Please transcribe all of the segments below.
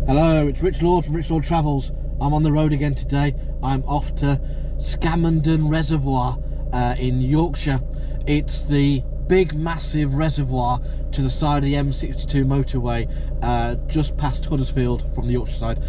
Hello, it's Rich Lord from Rich Lord Travels. I'm on the road again today. I'm off to Scammonden Reservoir in Yorkshire. It's the big massive reservoir to the side of the M62 motorway, just past Huddersfield from the Yorkshire side,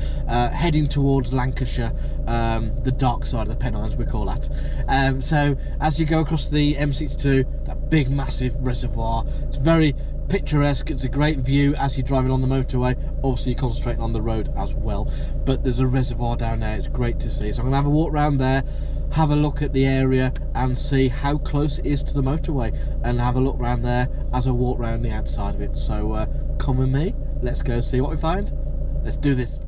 heading towards Lancashire, the dark side of the Pennines we call that. So as you go across the M62, that big massive reservoir, it's very picturesque. It's a great view as you're driving on the motorway. Obviously you're concentrating on the road as well, but there's a reservoir down there. It's great to see. So I'm gonna have a walk around there, have a look at the area and see how close it is to the motorway, and have a look around there as I walk around the outside of it. So come with me, let's go see what we find. Let's do this.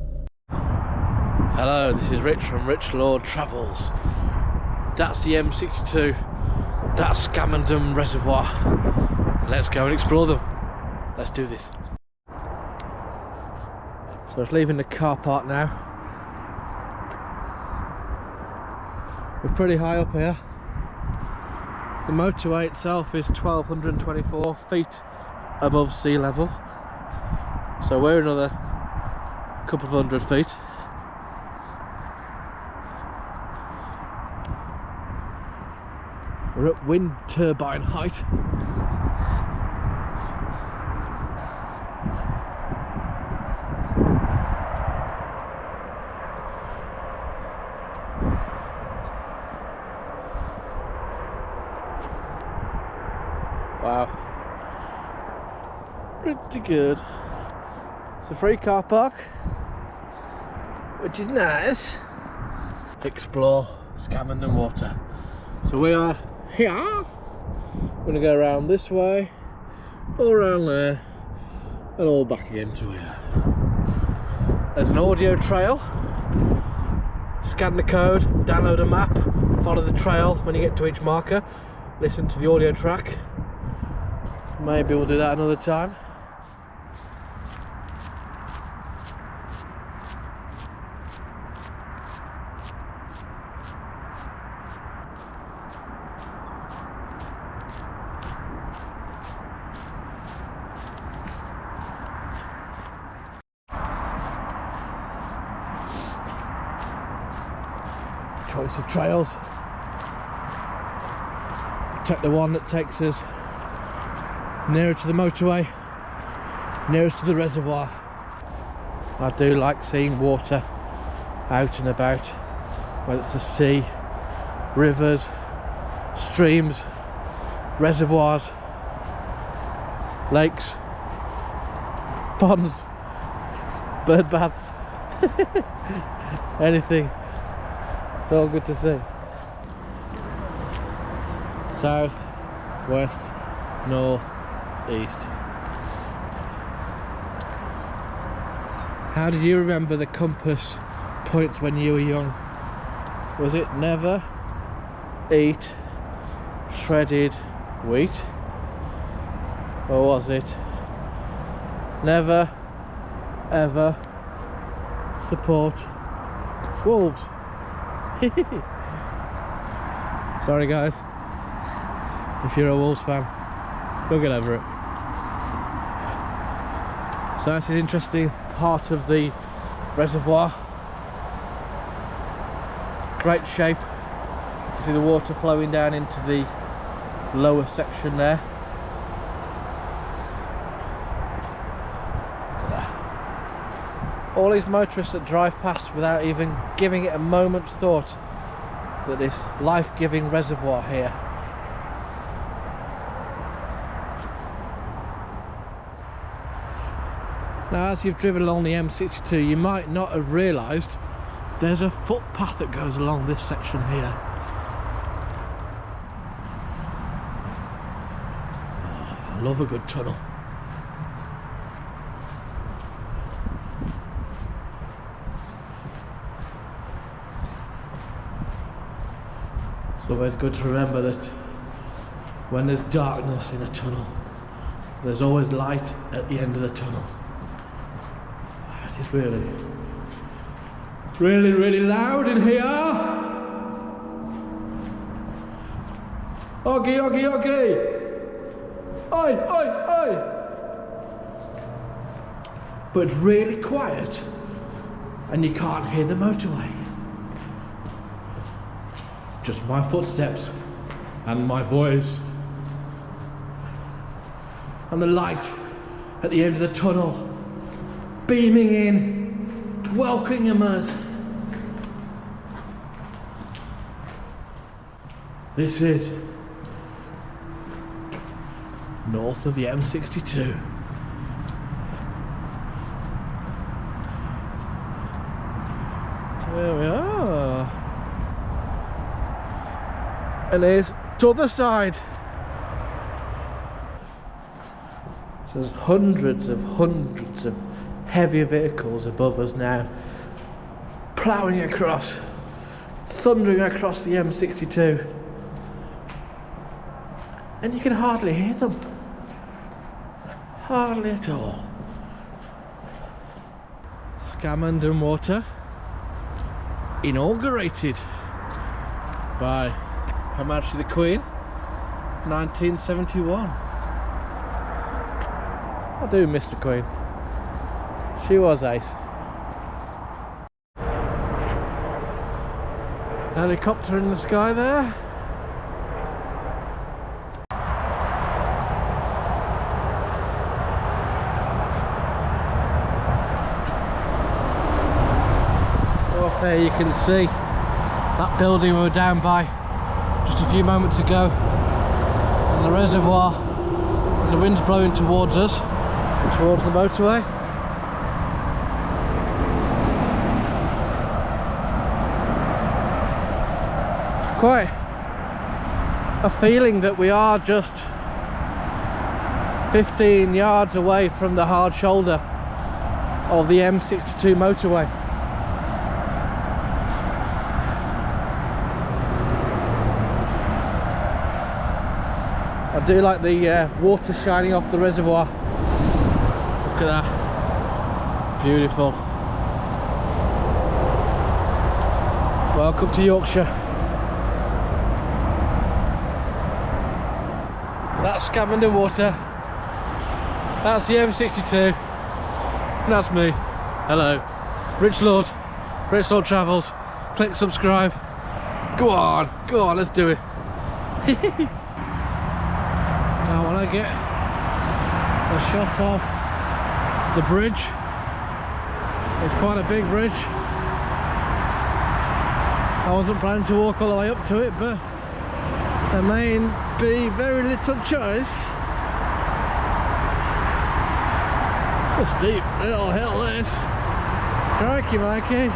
Hello, this is Rich from Rich Lord Travels. That's the M62, that's Scammonden Reservoir. Let's go and explore them. Let's do this. So I was leaving the car park now. We're pretty high up here. The motorway itself is 1,224 feet above sea level. So we're another couple of hundred feet. We're at wind turbine height. Wow, pretty good. It's a free car park, which is nice. Explore Scammonden Water. So we are here. We're going to go around this way, all around there, and all back again to here. There's an audio trail. Scan the code, download a map, follow the trail. When you get to each marker, listen to the audio track. Maybe we'll do that another time. Choice of trails. Take the one that takes us nearer to the motorway, nearest to the reservoir. I do like seeing water out and about, whether it's the sea, rivers, streams, reservoirs, lakes, ponds, bird baths, anything. It's all good to see. South, west, north, east. How did you remember the compass points when you were young? Was it never eat shredded wheat? Or was it never ever support wolves? Sorry guys, if you're a Wolves fan, you'll get over it. So that's an interesting part of the reservoir. Great shape. You can see the water flowing down into the lower section there. Look at that. All these motorists that drive past without even giving it a moment's thought that this life-giving reservoir here. Now, as you've driven along the M62, you might not have realised there's a footpath that goes along this section here. Oh, I love a good tunnel. It's always good to remember that when there's darkness in a tunnel, there's always light at the end of the tunnel. It is really, really loud in here. Oggy, oggy, oggy. Oi, oi, oi. But it's really quiet and you can't hear the motorway. Just my footsteps and my voice and the light at the end of the tunnel beaming in, welcoming us. This is north of the M62. There we are. And there's the other side. So there's hundreds of heavy vehicles above us now, ploughing across, thundering across the M62. And you can hardly hear them. Hardly at all. Scammonden Water, inaugurated by Her Majesty the Queen, 1971. I do miss the Queen. She was ace. Helicopter in the sky there. There you can see that building we were down by just a few moments ago, and the reservoir, and the wind's blowing towards us, towards the motorway. It's quite a feeling that we are just 15 yards away from the hard shoulder of the M62 motorway. I do like the water shining off the reservoir. Look at that. Beautiful. Welcome to Yorkshire. So that's Scammonden Water. That's the M62. And that's me. Hello. Rich Lord Travels. Click subscribe. Go on, let's do it. Now when I get a shot of the bridge, it's quite a big bridge. I wasn't planning to walk all the way up to it, but there may be very little choice. It's a steep little hill this. Crikey Mikey.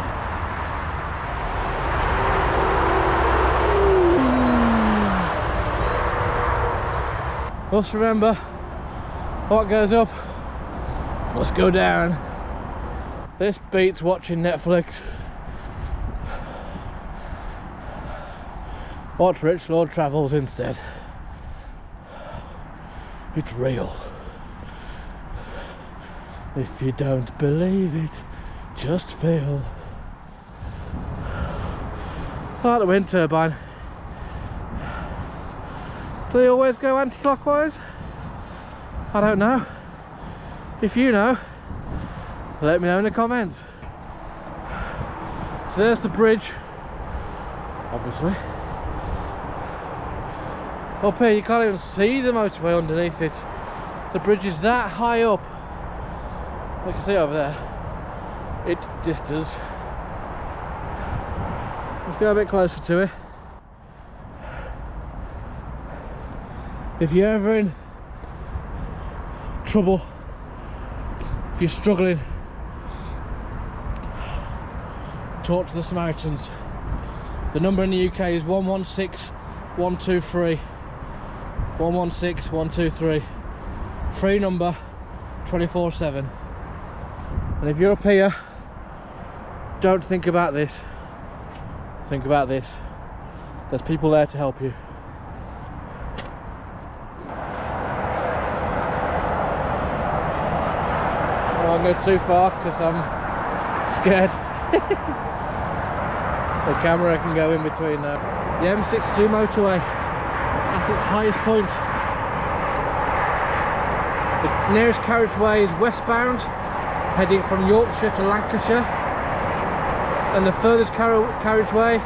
Must remember, what goes up must go down. This beats watching Netflix. Watch Rich Lord Travels instead. It's real. If you don't believe it, just feel. I like the wind turbine. Do they always go anti-clockwise? I don't know. If you know, let me know in the comments. So there's the bridge, obviously. Up here you can't even see the motorway underneath it. The bridge is that high up. You can see over there. It distance. Let's go a bit closer to it. If you're ever in trouble, if you're struggling, talk to the Samaritans. The number in the UK is 116 123 116 123. Free number, 24/7. And if you're up here, don't think about this. Think about this. There's people there to help you. I won't go too far because I'm scared. The camera can go in between now. The M62 motorway at its highest point. The nearest carriageway is westbound, heading from Yorkshire to Lancashire. and the furthest carriageway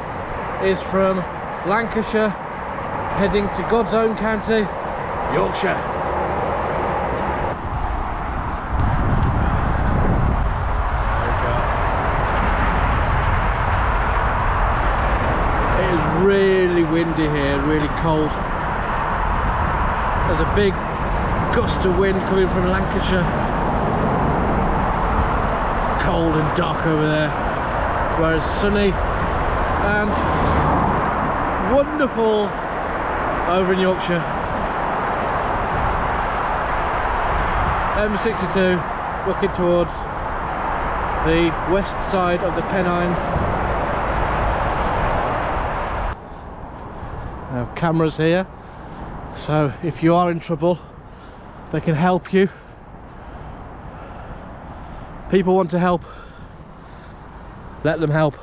is from Lancashire heading to God's own county, Yorkshire. It is really windy here, really cold. There's a big gust of wind coming from Lancashire. It's cold and dark over there, whereas sunny and wonderful over in Yorkshire. M62 looking towards the west side of the Pennines. I have cameras here, so if you are in trouble they can help you. People want to help, let them help.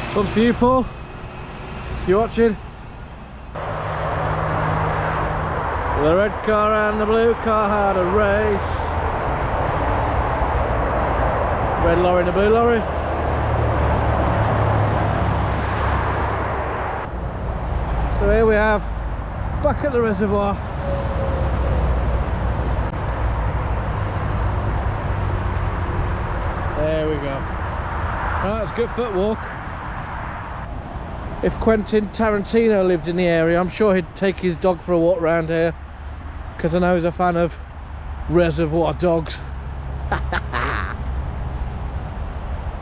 This one's for you, Paul, if you're watching. The red car and the blue car had a race. Red lorry and the blue lorry. So here we have, back at the reservoir. There we go. Right, it's a good foot walk. If Quentin Tarantino lived in the area, I'm sure he'd take his dog for a walk around here, because I know he's a fan of reservoir dogs.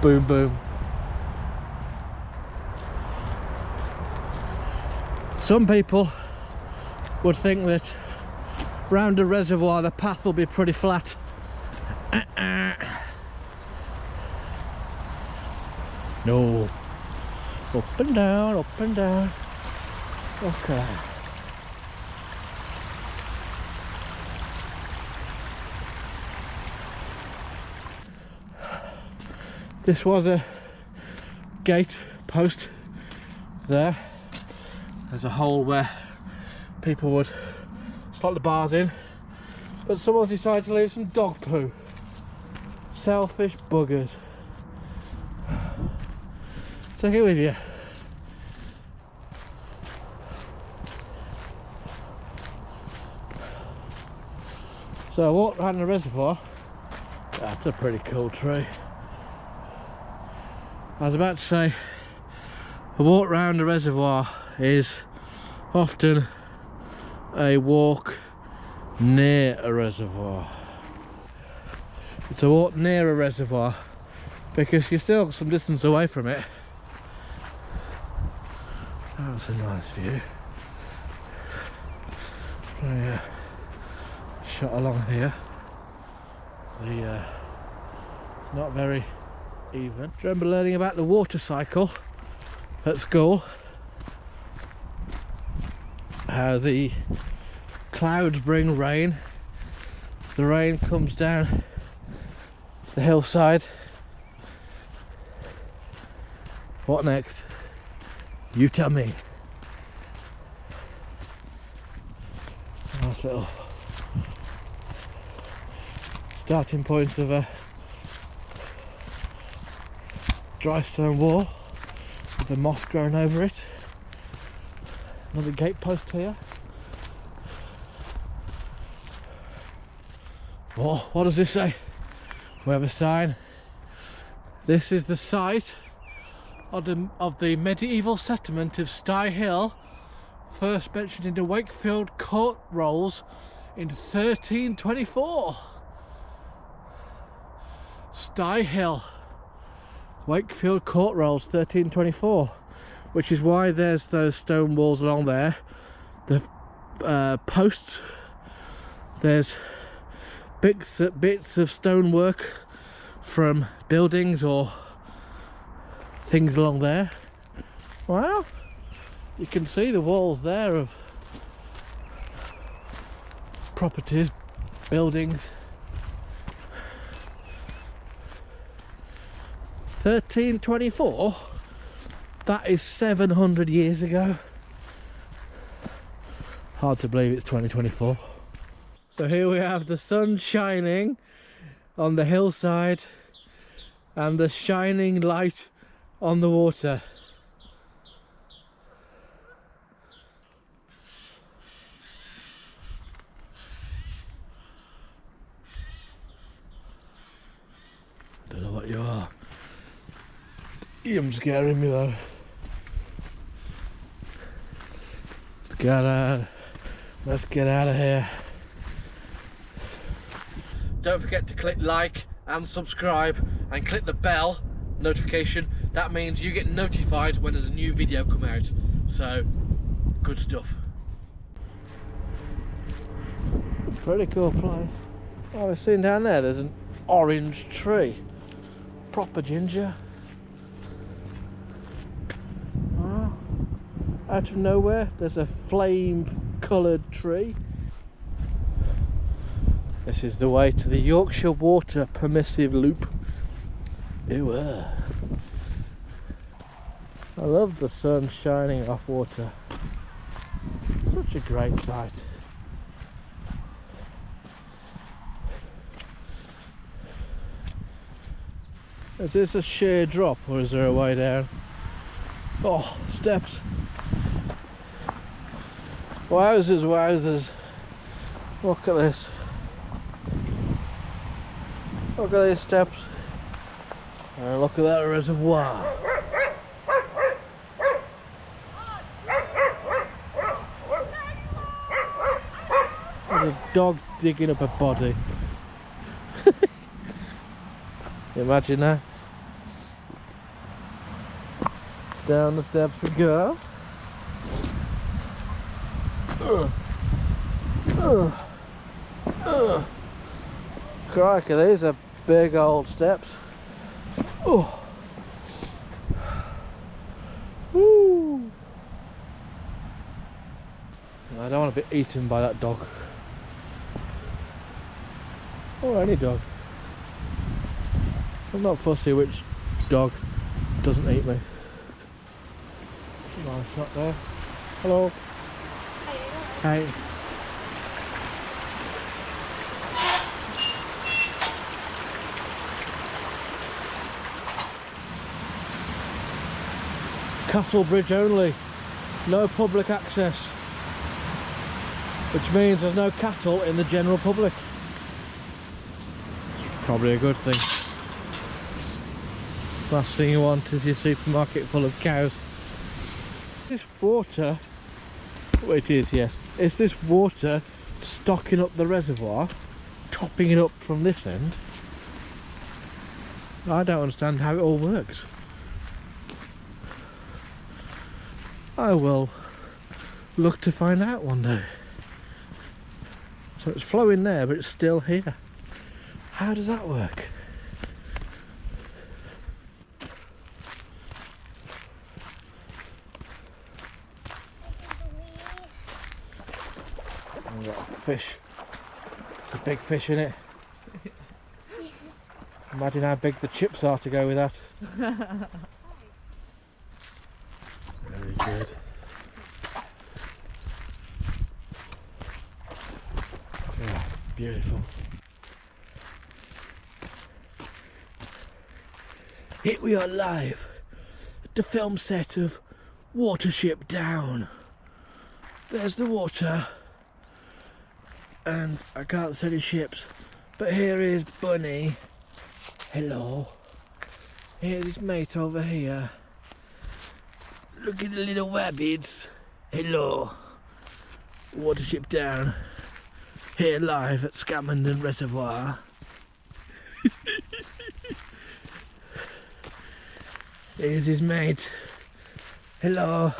Boom boom. Some people would think that round a reservoir the path will be pretty flat. No. Up and down, up and down. Okay. This was a gate post there. There's a hole where people would slot the bars in, but someone's decided to leave some dog poo. Selfish buggers. Take it with you. So I walked around the reservoir. That's a pretty cool tree. I was about to say, a walk around the reservoir is often a walk near a reservoir. It's a walk near a reservoir because you're still some distance away from it. That's a nice view. Shot along here. Not very even. Do you remember learning about the water cycle at school? How the clouds bring rain. The rain comes down the hillside. What next? You tell me. Nice little starting point of a dry stone wall with the moss growing over it. Another gate post here. Oh, what does this say? We have a sign. This is the site of the medieval settlement of Stye Hill, first mentioned in the Wakefield Court Rolls in 1324. Stye Hill, Wakefield Court Rolls, 1324, which is why there's those stone walls along there. The posts, there's bits of stonework from buildings or things along there. Well, you can see the walls there of properties, buildings. 1324, that is 700 years ago. Hard to believe it's 2024. So here we have the sun shining on the hillside and the shining light on the water. Don't know what you are. You're scaring me though. Let's get out of here. Don't forget to click like and subscribe and click the bell notification. That means you get notified when there's a new video come out. So, good stuff. Pretty cool place. Oh, I've seen down there, there's an orange tree. Proper ginger. Oh, out of nowhere, there's a flame-coloured tree. This is the way to the Yorkshire Water Permissive Loop. Ew. I love the sun shining off water. Such a great sight. Is this a sheer drop or is there a way down? Oh, steps. Wowzers, wowzers. Look at this. Look at these steps. And look at that reservoir. There's a dog digging up a body. Imagine that. Down the steps we go. Crikey, these are big old steps. Oh. Woo. I don't want to be eaten by that dog. Or any dog. I'm not fussy which dog doesn't eat me. Nice shot there. Hello. Hey. Cattle bridge only, no public access, which means there's no cattle in the general public. It's probably a good thing. Last thing you want is your supermarket full of cows. This water, well, it is, yes, it's this water stocking up the reservoir, topping it up from this end. I don't understand how it all works. I will look to find out one day. So it's flowing there, but it's still here. How does that work? We've got a fish. It's a big fish in it. Imagine how big the chips are to go with that. Very good. Yeah, beautiful. Here we are live at the film set of Watership Down. There's the water and I can't see any ships, but here is Bunny. Hello. Here's his mate over here. Look at the little rabbits. Hello. Watership Down. Here live at Scammonden Reservoir. Here's his mate. Hello.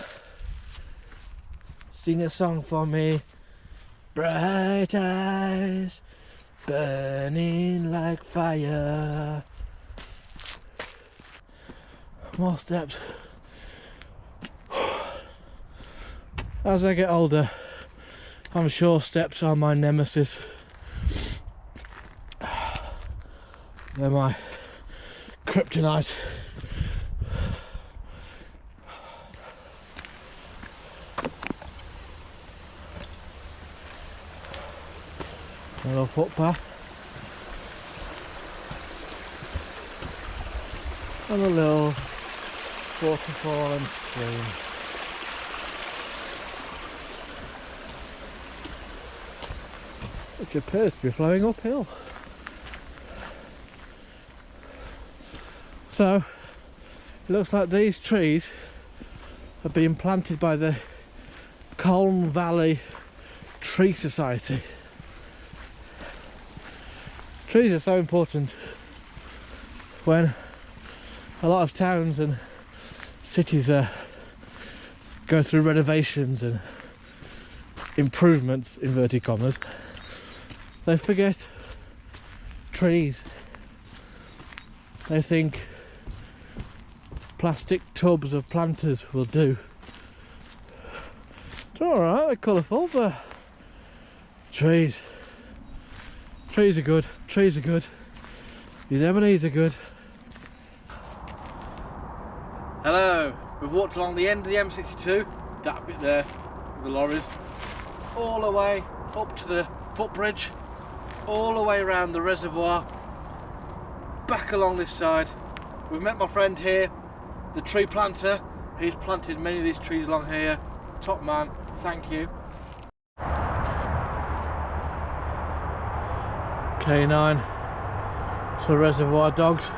Sing a song for me. Bright eyes, burning like fire. More steps. As I get older, I'm sure steps are my nemesis. They're my kryptonite. A little footpath. And a little waterfall and stream. Which appears to be flowing uphill. So, it looks like these trees have been planted by the Colne Valley Tree Society. Trees are so important when a lot of towns and cities go through renovations and improvements, inverted commas. They forget trees. They think plastic tubs of planters will do. It's alright, they're colourful, but trees are good, trees are good, these anemones are good. Hello, we've walked along the end of the M62, that bit there with the lorries, all the way up to the footbridge, all the way around the reservoir, back along this side. We've met my friend here, the tree planter. He's planted many of these trees along here. Top man, thank you. K9, so reservoir dogs.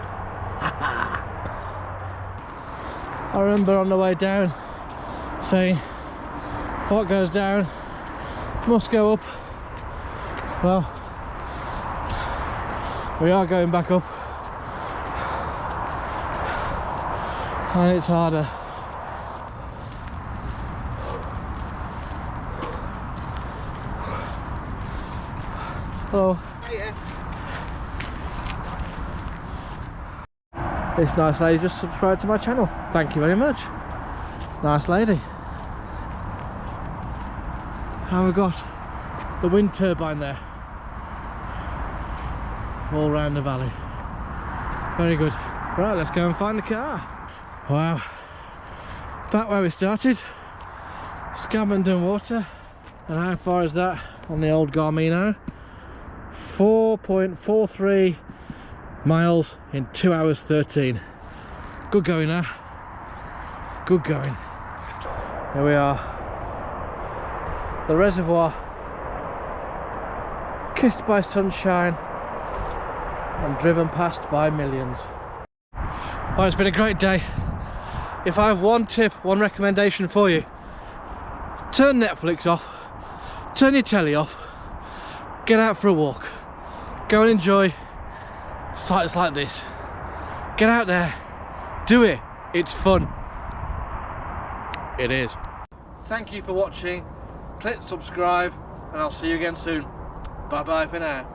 I remember on the way down saying, what goes down must go up. Well, we are going back up, and it's harder. Hello. Hiya. This nice lady just subscribed to my channel. Thank you very much. Nice lady. And we've got the wind turbine there, all round the valley. Very good. Right, let's go and find the car. Wow. Back where we started. Scammonden Water. And how far is that on the old Garmino? 4.43 miles in 2 hours 13. Good going now. Good going. Here we are. The reservoir, kissed by sunshine and driven past by millions. Well, it's been a great day. If I have one tip, one recommendation for you, turn Netflix off, turn your telly off, get out for a walk, go and enjoy sights like this. Get out there, do it, it's fun. It is. Thank you for watching. Click subscribe and I'll see you again soon. Bye bye for now.